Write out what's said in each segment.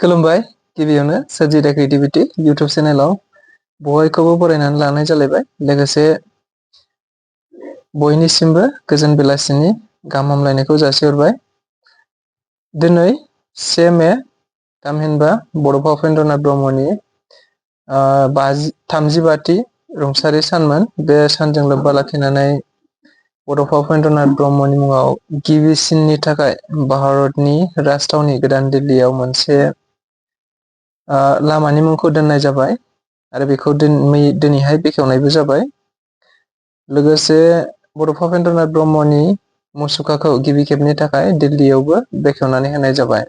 खुलुमबाय गिबियावनो सोरजिदा creativity YouTube चेनेलाव बयखौबो बरायनानै लानाय जालायबाय लोगोसे बयनिसिमबो गोजोन बेलासिनि गाहाम हामलायनायखौ जासिहरबाय। दिनै 1 मे थामहिनबा बड'फा उपेन्द्रनाथ ब्रह्मनि 35थि रुंसारि सानमोन। बे सानजों लोब्बा लाखिनानै बड'फा उपेन्द्रनाथ ब्रह्मनि मुङाव गिबिसिननि थाखाय भारतनि राजथावनि गोदान दिल्लीयाव मोनसे लामानि मुंखौ दोननाय जाबाय आरो बेखौ दिनैहाय बेखेवनायबो जाबाय। लोगोसे बड'फा उपेन्द्रनाथ ब्रह्मनि मुसुखाखौ गिबि खेबनि थाखाय दिल्लीयावबो बेखेवनानै होनाय जाबाय।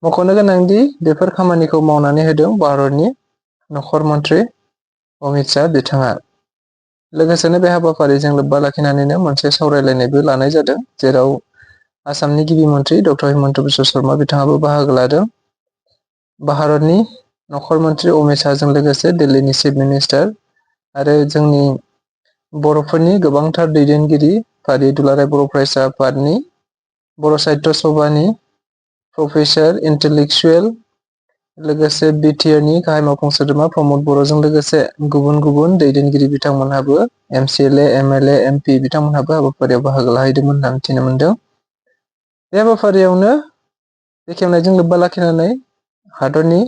मख'नो गोनांदि बेफोर खामानिखौ मावनानै होदों भारतनि नखर मन्त्रि अमित शाह बिथाङा। लोगोसेनो बे हाबाफारिजों लोब्बा लाखिनानैनो मोनसे सावरायलायनायबो लानाय जादों, जेराव आसामनि गिबि मन्त्रि डक्टर हिमन्त बिश्व शर्मा बिथाङाबो बाहागो लादों। भारतनि नखर मन्त्रि अमित शाहजों लोगोसे दिल्लीनि चिफ मिनिस्टार आरो जोंनि बर'फोरनि गोबांथार दैदेनगिरि फारियै दुलाराय बर' फरायसा आफादनि बर' साहित्य सभानि प्रफेसार इन्टेलेक्सुवेल लोगोसे बिटिआरनि गाहाय मावफुं सोद्रोमा प्रमद बर'जों लोगोसे गुबुन गुबुन दैदेनगिरि बिथांमोनहाबो MCLA, MLA, MP बिथांमोनहाबो हाबाफारियाव बाहागो लाहैदोंमोन होनना मिथिनो मोनदों। बे हाबाफारियावनो बेखेवनायजों लोब्बा लाखिनानै हादरनि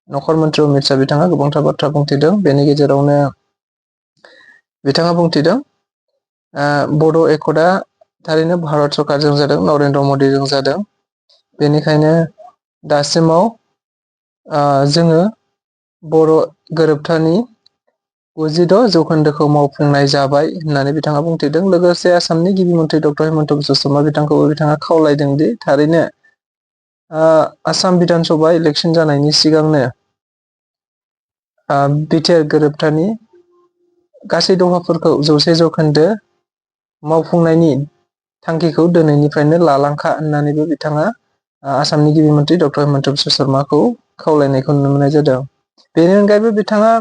नखर मन्त्रि अमित शाह बिथाङा गोबांथार बाथ्रा बुंथिदों। बेनि गेजेरावनो बिथाङा बुंथिदों बड' एकर्डआ थारैनो भारत सरकारजों जादों, नरेन्द्र मदिजों जादों। बेनिखायनो दासिमाव जोङो बर' गोरोबथानि 96% मावफुंनाय जाबाय होननानै बिथाङा बुंथिदों। लोगोसे आसामनि गिबि मन्त्रि डक्टर हिमन्त बिश्व शर्मा बिथांखौबो बिथाङा खावलायदों दि थारैनो आसाम बिधान सभा इलेक्सन जानायनि सिगांनो बिटिआर गोरोबथानि गासै दफाफोरखौ 100% मावफुंनायनि थांखिखौ दिनैनिफ्रायनो लालांखा होननानैबो बिथाङा आसामनि गिबि मन्त्रि डक्टर हिमन्त बिश्व शर्माखौ खावलायनायखौ नुनो मोननाय जादों। बेनि अनगायैबो बिथाङा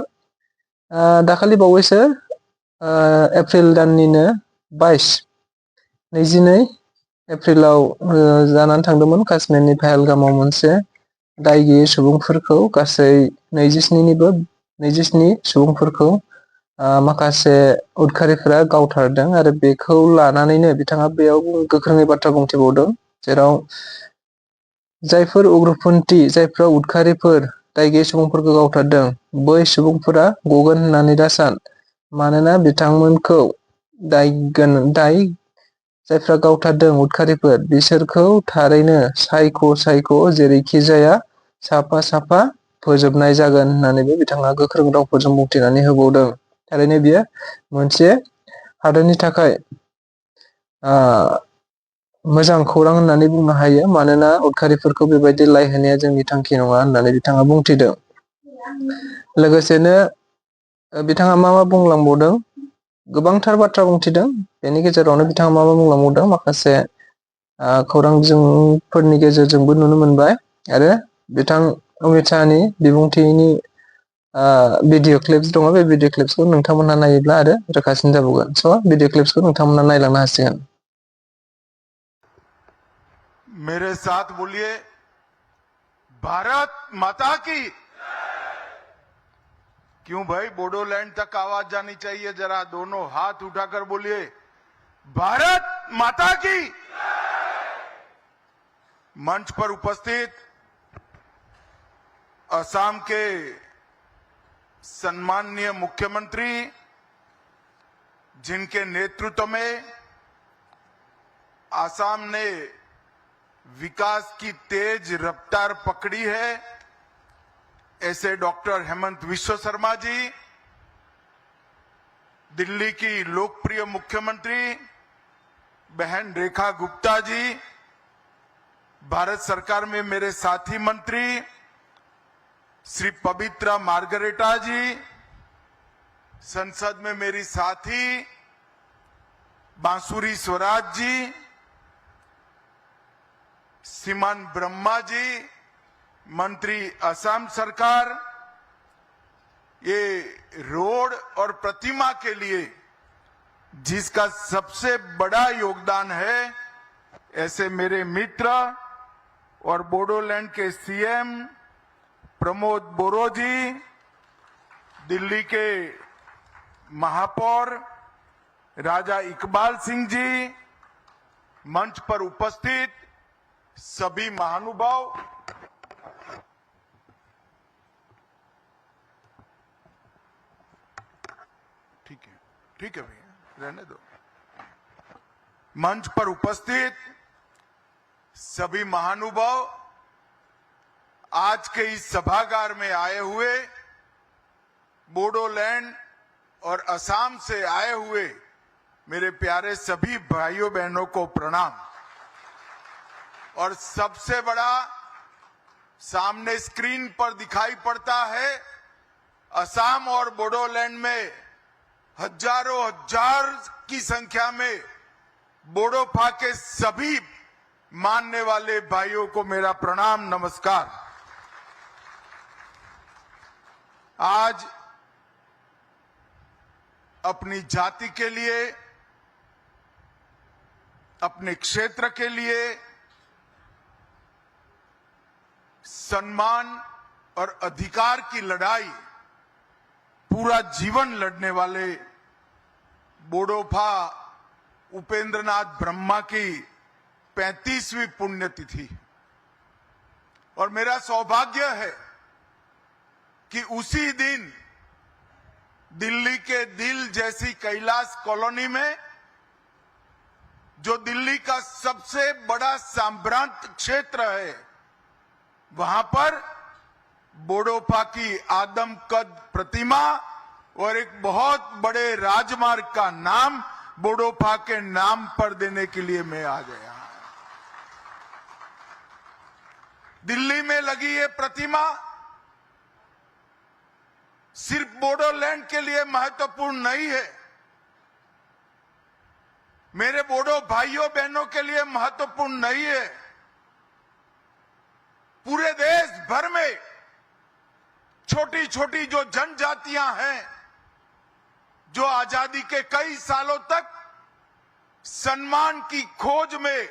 दाखालि बावैसो एप्रिल दाननिनो 22 एप्रिलाव जानानै थांदोंमोन काश्मीरनि पहेलगामाव मोनसे दाय गैयै सुबुंफोरखौ गासै 27 सुबुंफोरखौ माखासे उदखारिफोरा गावथारदों आरो बेखौ लानानैनो बिथाङा बेयाव गोख्रोङै बाथ्रा बुंथिबावदों, जेराव जायफोर उग्रपन्थी जायफोरा उदखारिफोर दाय गैयै सुबुंफोरखौ गावथारदों बै सुबुंफोरा गगोन होननानै दा सान, मानोना बिथांमोनखौ जायफ्रा गावथारदों उदखारिफोर बिसोरखौ थारैनो सायख' जेरैखि जाया साफा फोजोबनाय जागोन होननानैबो बिथाङा गोख्रों रावफोरजों बुंथिनानै होबावदों। थारैनो बियो मोनसे हादोरनि थाखाय मोजां खौरां होननानै बुंनो हायो, मानोना उदखारिफोरखौ बेबायदि लाय होनाया जोंनि थांखि नङा होननानै बिथाङा बुंथिदों। लोगोसेनो बिथाङा मा बुंलांबावदों, गोबांथार बाथ्रा बुंथिदों। बेनि गेजेरावनो बिथाङा मा बुंलांबावदों माखासे खौरां बिजोंफोरनि गेजेरजोंबो नुनो मोनबाय आरो बिथां अमित शाहनि बिबुंथिनि भिडिअ क्लिप्स दङ। बे भिडिअ क्लिप्सखौ नोंथांमोनहा नायोब्ला आरो रोखासिन जाबावगोन। स' भिडिअ क्लिप्सखौ नोंथांमोनहा नायलांनो हासिगोन। मेरे साथ बोलिए, भारत माता की। क्यों भाई, बोडोलैंड तक आवाज जानी चाहिए। जरा दोनों हाथ उठाकर बोलिए, भारत माता की। मंच पर उपस्थित असम के सम्माननीय मुख्यमंत्री, जिनके नेतृत्व में असम ने विकास की तेज रफ्तार पकड़ी है, ऐसे डॉक्टर हेमंत बिश्व शर्मा जी, दिल्ली की लोकप्रिय मुख्यमंत्री बहन रेखा गुप्ता जी, भारत सरकार में मेरे साथी मंत्री श्री पवित्रा मार्गरेटा जी, संसद में मेरी साथी बांसुरी स्वराज जी, सीमान ब्रह्मा जी, मंत्री असम सरकार, ये रोड और प्रतिमा के लिए जिसका सबसे बड़ा योगदान है, ऐसे मेरे मित्र और बोडोलैंड के सीएम प्रमोद बोरो जी, दिल्ली के महापौर राजा इकबाल सिंह जी, मंच पर उपस्थित सभी महानुभाव, ठीक है भैया, रहने दो। मंच पर उपस्थित सभी महानुभाव, आज के इस सभागार में आए हुए बोडोलैंड और असम से आए हुए मेरे प्यारे सभी भाइयों बहनों को प्रणाम। और सबसे बड़ा सामने स्क्रीन पर दिखाई पड़ता है, असम और बोडोलैंड में हजारों हजार की संख्या में बोडोफा के सभी मानने वाले भाइयों को मेरा प्रणाम, नमस्कार। आज अपनी जाति के लिए, अपने क्षेत्र के लिए सम्मान और अधिकार की लड़ाई पूरा जीवन लड़ने वाले बोडोफा उपेंद्रनाथ ब्रह्मा की 35वीं पुण्यतिथि, और मेरा सौभाग्य है कि उसी दिन दिल्ली के दिल जैसी कैलाश कॉलोनी में, जो दिल्ली का सबसे बड़ा संभ्रांत क्षेत्र है, वहां पर बोडोफा की आदमकद प्रतिमा और एक बहुत बड़े राजमार्ग का नाम बोडोफा के नाम पर देने के लिए मैं आ गया। दिल्ली में लगी ये प्रतिमा सिर्फ बोडोलैंड के लिए महत्वपूर्ण नहीं है, मेरे बोडो भाइयों बहनों के लिए महत्वपूर्ण नहीं है। पूरे देश भर में छोटी छोटी जो जनजातियां हैं, जो आजादी के कई सालों तक सम्मान की खोज में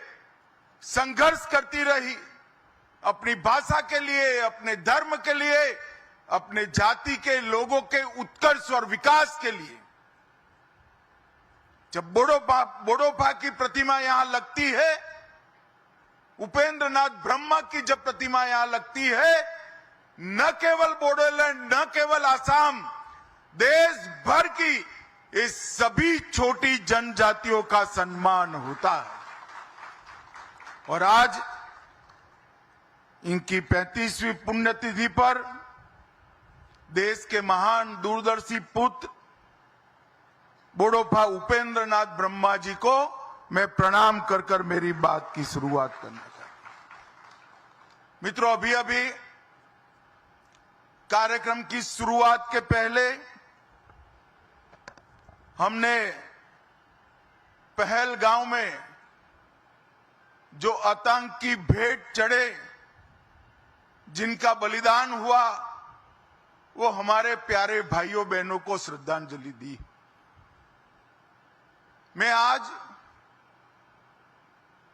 संघर्ष करती रही, अपनी भाषा के लिए, अपने धर्म के लिए, अपने जाति के लोगों के उत्कर्ष और विकास के लिए, जब बोडोफा की प्रतिमा यहां लगती है, उपेंद्रनाथ ब्रह्मा की जब प्रतिमा यहां लगती है, न केवल बोडोलैंड, न केवल असम, देश भर की इस सभी छोटी जनजातियों का सम्मान होता है। और आज इनकी 35वीं पुण्यतिथि पर देश के महान दूरदर्शी पुत्र बोडोफा उपेंद्रनाथ ब्रह्मा जी को मैं प्रणाम कर कर मेरी बात की शुरुआत करना चाहता हूं। मित्रों, अभी अभी कार्यक्रम की शुरुआत के पहले हमने पहलगांव में जो आतंक की भेंट चढ़े, जिनका बलिदान हुआ, वो हमारे प्यारे भाइयों बहनों को श्रद्धांजलि दी। मैं आज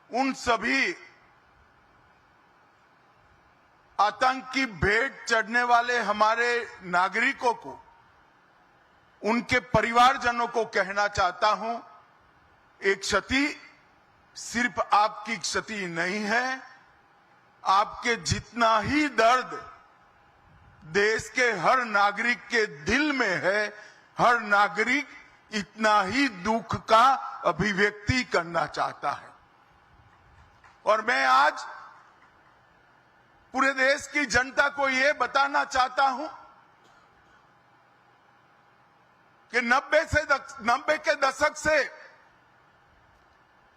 उन सभी आतंक की भेंट चढ़ने वाले हमारे नागरिकों को, उनके परिवारजनों को कहना चाहता हूं, एक क्षति सिर्फ आपकी क्षति नहीं है, आपके जितना ही दर्द देश के हर नागरिक के दिल में है, हर नागरिक इतना ही दुख का अभिव्यक्ति करना चाहता है। और मैं आज पूरे देश की जनता को यह बताना चाहता हूं कि 90 के दशक से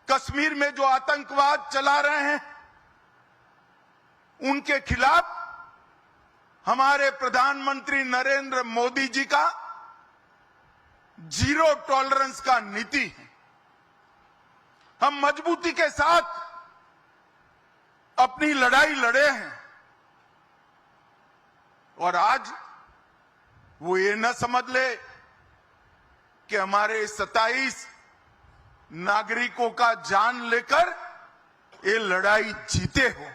कश्मीर में जो आतंकवाद चला रहे हैं, उनके खिलाफ हमारे प्रधानमंत्री नरेंद्र मोदी जी का जीरो टॉलरेंस का नीति है। हम मजबूती के साथ अपनी लड़ाई लड़े हैं, और आज वो ये न समझ ले कि हमारे 27 नागरिकों का जान लेकर ये लड़ाई जीते हो।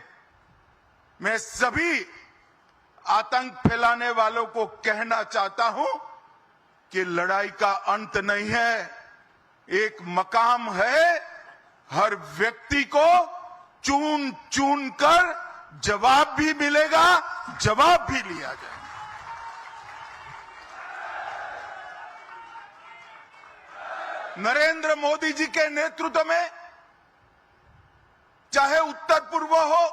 मैं सभी आतंक फैलाने वालों को कहना चाहता हूं कि लड़ाई का अंत नहीं है, एक मकाम है। हर व्यक्ति को चुन चुन कर जवाब भी मिलेगा, जवाब भी लिया जाएगा। नरेंद्र मोदी जी के नेतृत्व में चाहे उत्तर पूर्व हो,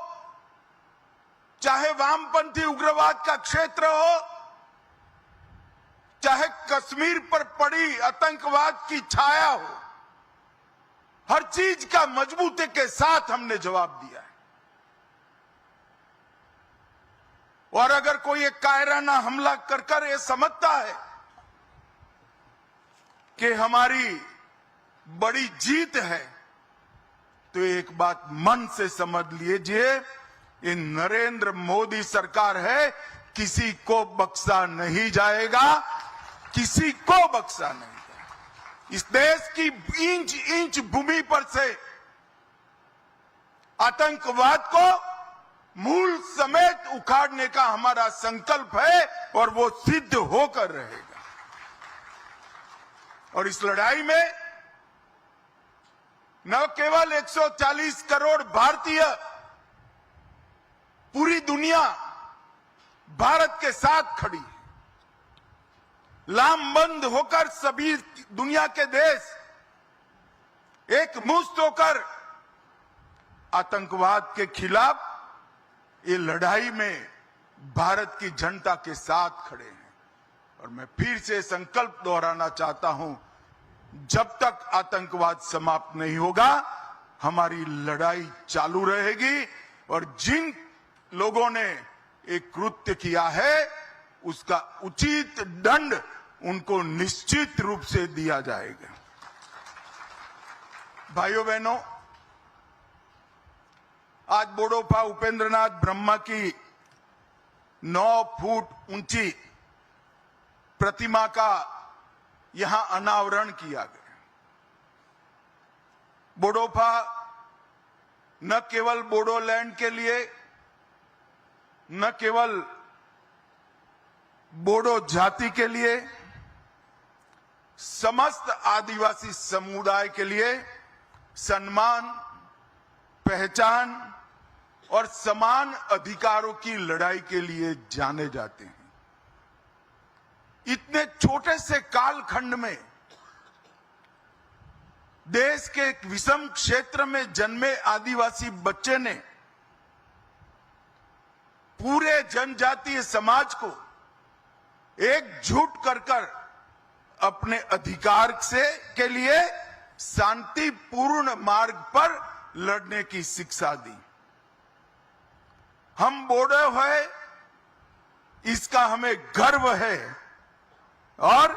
चाहे वामपंथी उग्रवाद का क्षेत्र हो, चाहे कश्मीर पर पड़ी आतंकवाद की छाया हो, हर चीज का मजबूती के साथ हमने जवाब दिया है। और अगर कोई एक कायराना हमला कर कर ये समझता है कि हमारी बड़ी जीत है, तो एक बात मन से समझ लीजिए, ये नरेंद्र मोदी सरकार है, किसी को बख्शा नहीं जाएगा, किसी को बख्शा नहीं जाएगा। इस देश की इंच इंच भूमि पर से आतंकवाद को मूल समेत उखाड़ने का हमारा संकल्प है और वो सिद्ध होकर रहेगा। और इस लड़ाई में न केवल 140 करोड़ भारतीय, पूरी दुनिया भारत के साथ खड़ी है। लामबंद होकर सभी दुनिया के देश एक मुश्त होकर आतंकवाद के खिलाफ ये लड़ाई में भारत की जनता के साथ खड़े हैं। और मैं फिर से संकल्प दोहराना चाहता हूं, जब तक आतंकवाद समाप्त नहीं होगा हमारी लड़ाई चालू रहेगी। और जिन लोगों ने एक कृत्य किया है उसका उचित दंड उनको निश्चित रूप से दिया जाएगा। भाइयों बहनों, आज बोडोफा उपेंद्रनाथ ब्रह्मा की 9 फुट ऊंची प्रतिमा का यहां अनावरण किया गया। बोडोफा न केवल बोडोलैंड के लिए, न केवल बोडो जाति के लिए, समस्त आदिवासी समुदाय के लिए सम्मान, पहचान और समान अधिकारों की लड़ाई के लिए जाने जाते हैं। इतने छोटे से कालखंड में देश के एक विषम क्षेत्र में जन्मे आदिवासी बच्चे ने पूरे जनजातीय समाज को एकजुट कर अपने अधिकार से के लिए शांतिपूर्ण मार्ग पर लड़ने की शिक्षा दी। हम बोडो है, इसका हमें गर्व है। और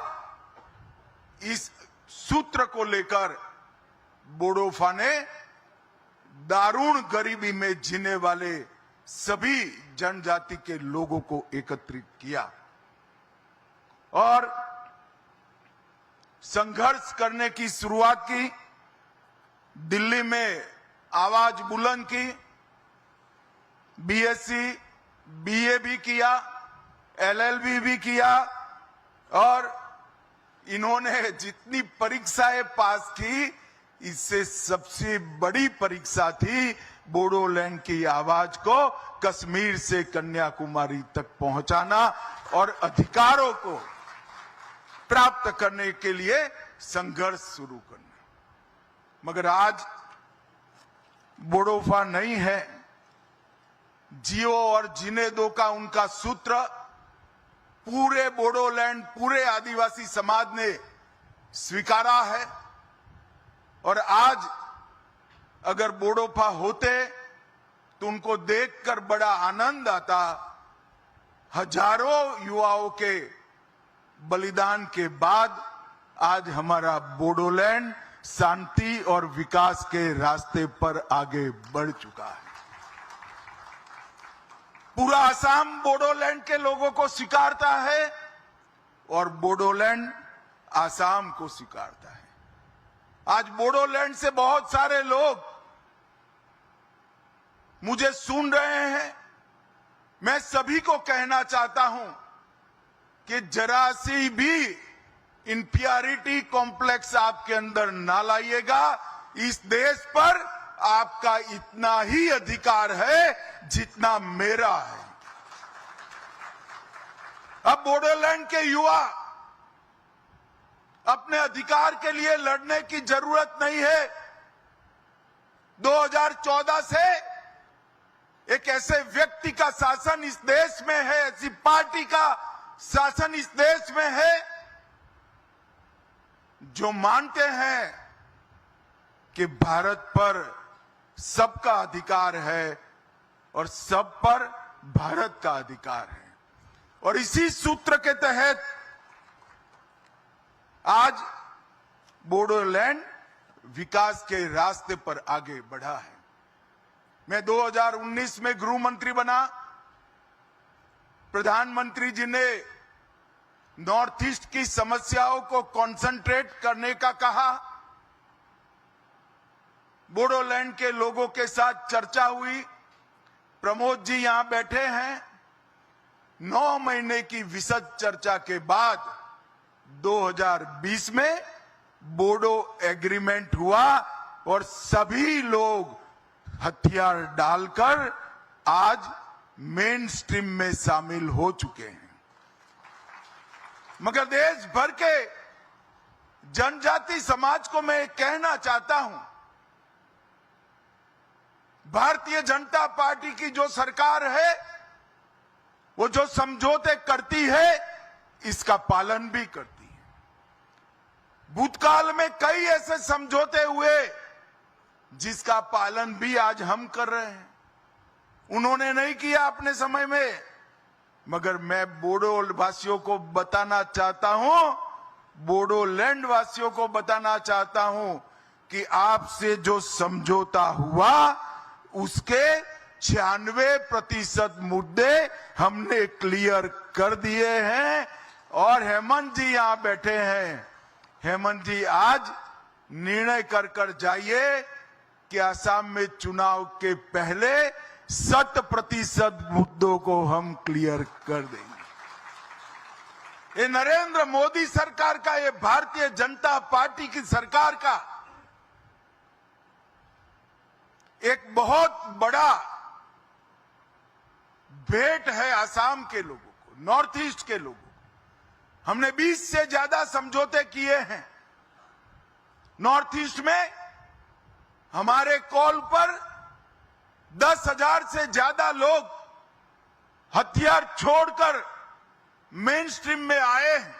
इस सूत्र को लेकर बोडोफा ने दारुण गरीबी में जीने वाले सभी जनजाति के लोगों को एकत्रित किया और संघर्ष करने की शुरुआत की। दिल्ली में आवाज बुलंद की, बीएससी, बीए भी किया, एलएलबी भी किया और इन्होंने जितनी परीक्षाएं पास की, इससे सबसे बड़ी परीक्षा थी बोडोलैंड की आवाज को कश्मीर से कन्याकुमारी तक पहुंचाना और अधिकारों को प्राप्त करने के लिए संघर्ष शुरू करना। मगर आज बोडोफा नहीं है, जियो और जीने दो का उनका सूत्र पूरे बोडोलैंड, पूरे आदिवासी समाज ने स्वीकारा है। और आज अगर बोडोफा होते तो उनको देखकर बड़ा आनंद आता। हजारों युवाओं के बलिदान के बाद आज हमारा बोडोलैंड शांति और विकास के रास्ते पर आगे बढ़ चुका है। पूरा असम बोडोलैंड के लोगों को स्वीकारता है और बोडोलैंड असम को स्वीकारता है। आज बोडोलैंड से बहुत सारे लोग मुझे सुन रहे हैं मैं सभी को कहना चाहता हूं कि जरा सी भी इंफीरियरिटी कॉम्प्लेक्स आपके अंदर ना लाइएगा। इस देश पर आपका इतना ही अधिकार है जितना मेरा है। अब बोडोलैंड के युवा अपने अधिकार के लिए लड़ने की जरूरत नहीं है। 2014 से एक ऐसे व्यक्ति का शासन इस देश में है, ऐसी पार्टी का शासन इस देश में है जो मानते हैं कि भारत पर सबका अधिकार है और सब पर भारत का अधिकार है। और इसी सूत्र के तहत आज बोडोलैंड विकास के रास्ते पर आगे बढ़ा है। मैं 2019 में गृह मंत्री बना। प्रधानमंत्री जी ने नॉर्थ ईस्ट की समस्याओं को कंसंट्रेट करने का कहा। बोडोलैंड के लोगों के साथ चर्चा हुई। प्रमोद जी यहां बैठे हैं। 9 महीने की विशद चर्चा के बाद 2020 में बोडो एग्रीमेंट हुआ और सभी लोग हथियार डालकर आज मेन स्ट्रीम में शामिल हो चुके हैं। मगर देश भर के जनजाति समाज को मैं कहना चाहता हूं, भारतीय जनता पार्टी की जो सरकार है वो जो समझौते करती है इसका पालन भी करती है। भूतकाल में कई ऐसे समझौते हुए जिसका पालन भी आज हम कर रहे हैं। उन्होंने नहीं किया अपने समय में, मगर मैं बोडो वासियों को बताना चाहता हूं, बोडोलैंड वासियों को बताना चाहता हूं कि आपसे जो समझौता हुआ उसके 96% मुद्दे हमने क्लियर कर दिए हैं। और हेमंत जी यहां बैठे हैं। हेमंत जी आज निर्णय कर जाइए कि असम में चुनाव के पहले 100% मुद्दों को हम क्लियर कर देंगे। ये नरेंद्र मोदी सरकार का, ये भारतीय जनता पार्टी की सरकार का एक बहुत बड़ा भेंट है असम के लोगों को, नॉर्थ ईस्ट के लोगों को। हमने 20 से ज्यादा समझौते किए हैं। नॉर्थ ईस्ट में हमारे कॉल पर 10,000 से ज्यादा लोग हथियार छोड़कर मेन स्ट्रीम में आए हैं।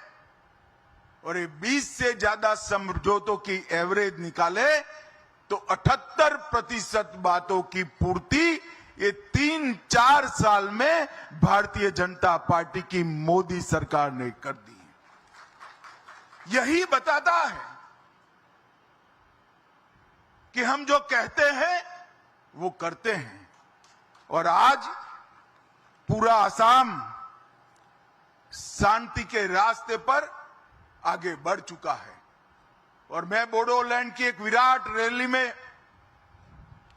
और ये 20 से ज्यादा समझौतों की एवरेज निकाले तो 78% बातों की पूर्ति ये 3-4 साल में भारतीय जनता पार्टी की मोदी सरकार ने कर दी है। यही बताता है कि हम जो कहते हैं वो करते हैं। और आज पूरा असम शांति के रास्ते पर आगे बढ़ चुका है। और मैं बोडोलैंड की एक विराट रैली में,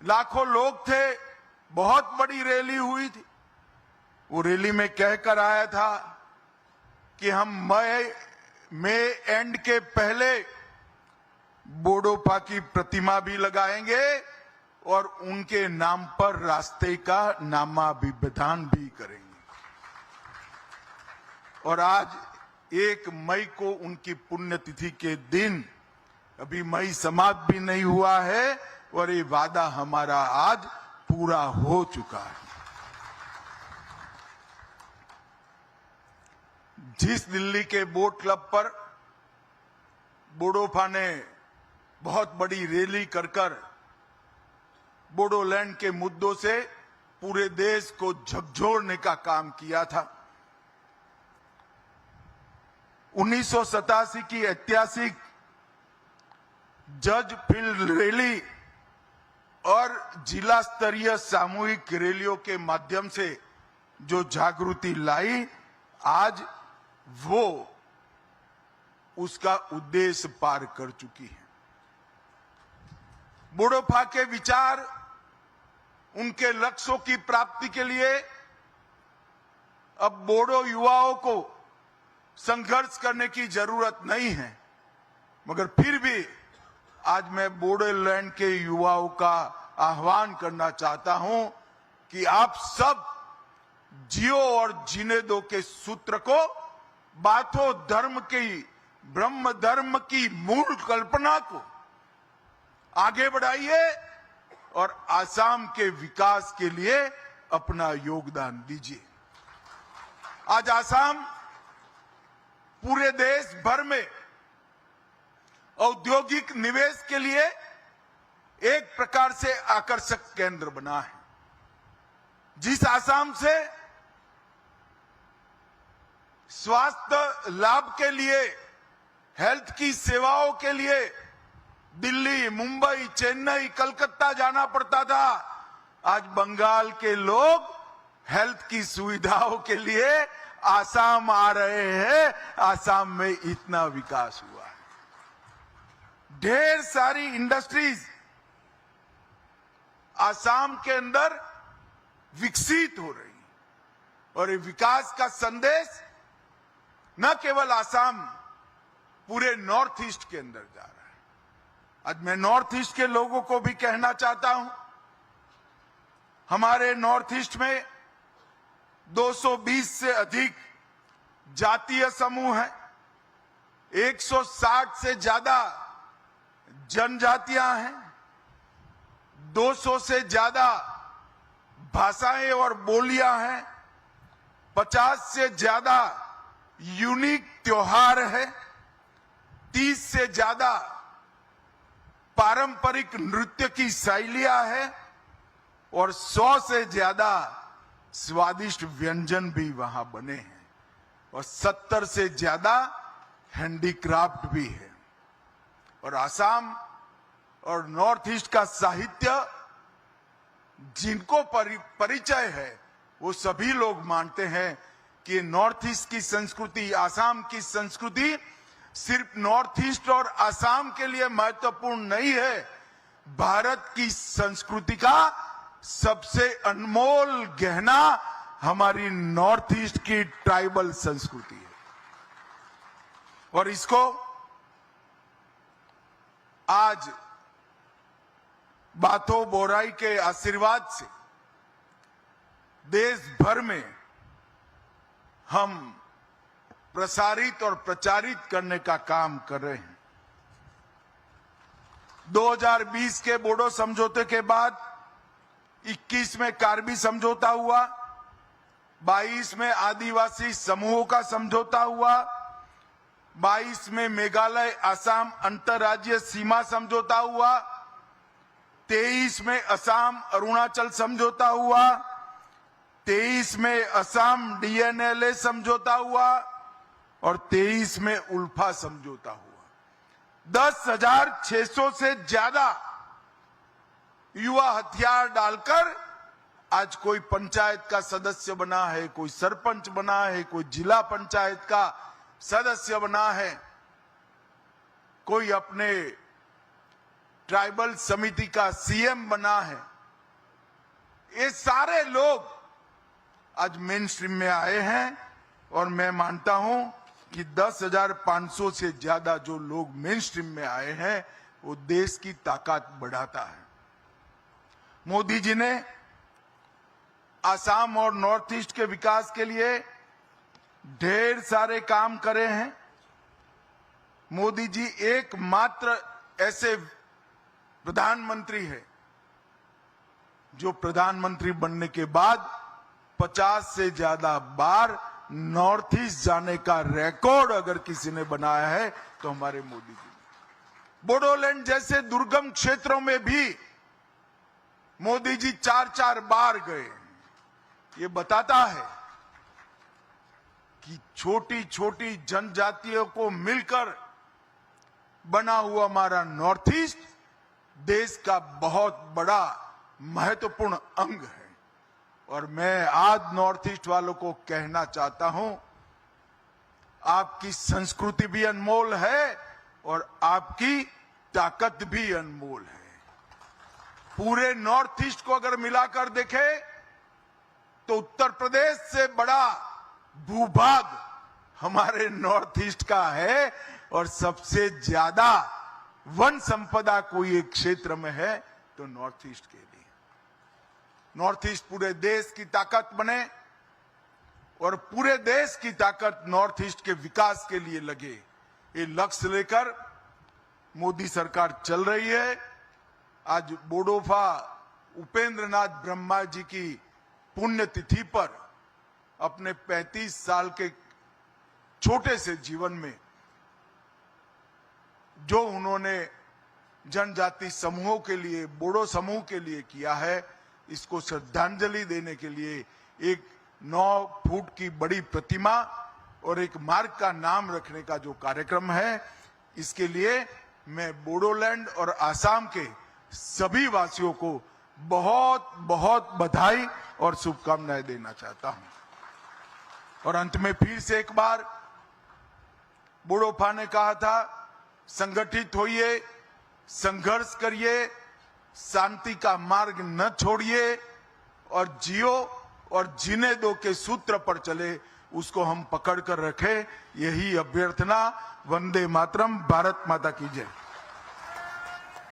लाखों लोग थे, बहुत बड़ी रैली हुई थी। वो रैली में कहकर आया था कि हम मई एंड के पहले बोडोफा की प्रतिमा भी लगाएंगे और उनके नाम पर रास्ते का नामाभिधान भी करेंगे। और आज 1 मई को उनकी पुण्यतिथि के दिन, अभी मई समाप्त भी नहीं हुआ है और ये वादा हमारा आज पूरा हो चुका है। जिस दिल्ली के बोट क्लब पर बोडोफा ने बहुत बड़ी रैली कर बोडोलैंड के मुद्दों से पूरे देश को झकझोरने का काम किया था। 1987 की ऐतिहासिक जज फील्ड रैली और जिला स्तरीय सामूहिक रैलियों के माध्यम से जो जागृति लाई, आज वो उसका उद्देश्य पार कर चुकी है। बोडोफा के विचार, उनके लक्ष्यों की प्राप्ति के लिए अब बोडो युवाओं को संघर्ष करने की जरूरत नहीं है, मगर फिर भी आज मैं बोडोलैंड के युवाओं का आह्वान करना चाहता हूं कि आप सब जियो और जीने दो के सूत्र को, बाथो धर्म की, ब्रह्म धर्म की मूल कल्पना को आगे बढ़ाइए और आसाम के विकास के लिए अपना योगदान दीजिए। आज आसाम पूरे देश भर में औद्योगिक निवेश के लिए एक प्रकार से आकर्षक केंद्र बना है। जिस आसाम से स्वास्थ्य लाभ के लिए, हेल्थ की सेवाओं के लिए दिल्ली, मुंबई, चेन्नई, कलकत्ता जाना पड़ता था, आज बंगाल के लोग हेल्थ की सुविधाओं के लिए आसाम आ रहे हैं। आसाम में इतना विकास हुआ है, ढेर सारी इंडस्ट्रीज आसाम के अंदर विकसित हो रही है और ये विकास का संदेश न केवल आसाम, पूरे नॉर्थ ईस्ट के अंदर जा रहा है। आज मैं नॉर्थ ईस्ट के लोगों को भी कहना चाहता हूं, हमारे नॉर्थ ईस्ट में 220 से अधिक जातीय समूह हैं, 160 से ज्यादा जनजातियां हैं, 200 से ज्यादा भाषाएं और बोलियां हैं, 50 से ज्यादा यूनिक त्योहार है, 30 से ज्यादा पारंपरिक नृत्य की शैलियां हैं और 100 से ज्यादा स्वादिष्ट व्यंजन भी वहां बने हैं और 70 से ज्यादा हैंडीक्राफ्ट भी है। और आसाम और नॉर्थ ईस्ट का साहित्य जिनको परिचय है वो सभी लोग मानते हैं कि नॉर्थ ईस्ट की संस्कृति, आसाम की संस्कृति सिर्फ नॉर्थ ईस्ट और आसाम के लिए महत्वपूर्ण नहीं है, भारत की संस्कृति का सबसे अनमोल गहना हमारी नॉर्थ ईस्ट की ट्राइबल संस्कृति है। और इसको आज बाथो बोराई के आशीर्वाद से देश भर में हम प्रसारित और प्रचारित करने का काम कर रहे हैं। 2020 के बोडो समझौते के बाद 21 में कार्बी समझौता हुआ, 22 में आदिवासी समूहों का समझौता हुआ, 22 में मेघालय असम अंतर्राज्यीय सीमा समझौता हुआ, 23 में असम अरुणाचल समझौता हुआ, 23 में असम डीएनएलए समझौता हुआ और 23 में उल्फा समझौता हुआ। 10,600 से ज्यादा युवा हथियार डालकर आज कोई पंचायत का सदस्य बना है, कोई सरपंच बना है, कोई जिला पंचायत का सदस्य बना है, कोई अपने ट्राइबल समिति का सीएम बना है। ये सारे लोग आज मेन स्ट्रीम में आए हैं और मैं मानता हूं कि 10,500 से ज्यादा जो लोग मेन स्ट्रीम में आए हैं वो देश की ताकत बढ़ाता है। मोदी जी ने आसाम और नॉर्थ ईस्ट के विकास के लिए ढेर सारे काम करे हैं। मोदी जी एकमात्र ऐसे प्रधानमंत्री है जो प्रधानमंत्री बनने के बाद 50 से ज्यादा बार नॉर्थ ईस्ट जाने का रिकॉर्ड अगर किसी ने बनाया है तो हमारे मोदी जी। बोडोलैंड जैसे दुर्गम क्षेत्रों में भी मोदी जी 4-4 बार गए। ये बताता है कि छोटी छोटी जनजातियों को मिलकर बना हुआ हमारा नॉर्थ ईस्ट देश का बहुत बड़ा महत्वपूर्ण अंग है। और मैं आज नॉर्थ ईस्ट वालों को कहना चाहता हूं, आपकी संस्कृति भी अनमोल है और आपकी ताकत भी अनमोल है। पूरे नॉर्थ ईस्ट को अगर मिलाकर देखें तो उत्तर प्रदेश से बड़ा भूभाग हमारे नॉर्थ ईस्ट का है और सबसे ज्यादा वन संपदा कोई एक क्षेत्र में है तो नॉर्थ ईस्ट के लिए। नॉर्थ ईस्ट पूरे देश की ताकत बने और पूरे देश की ताकत नॉर्थ ईस्ट के विकास के लिए लगे, ये लक्ष्य लेकर मोदी सरकार चल रही है। आज बोडोफा उपेंद्र नाथ ब्रह्मा जी की पुण्यतिथि पर अपने 35 साल के छोटे से जीवन में जो उन्होंने जनजाति समूहों के लिए, बोडो समूह के लिए किया है, इसको श्रद्धांजलि देने के लिए एक 9 फुट की बड़ी प्रतिमा और एक मार्ग का नाम रखने का जो कार्यक्रम है, इसके लिए मैं बोडोलैंड और आसाम के सभी वासियों को बहुत बहुत बधाई और शुभकामनाएं देना चाहता हूं। और अंत में फिर से एक बार बोडोफा ने कहा था, संगठित होइए, संघर्ष करिए, शांति का मार्ग न छोड़िए और जियो और जीने दो के सूत्र पर चले, उसको हम पकड़ कर रखें। यही अभ्यर्थना। वंदे मातरम। भारत माता की जय।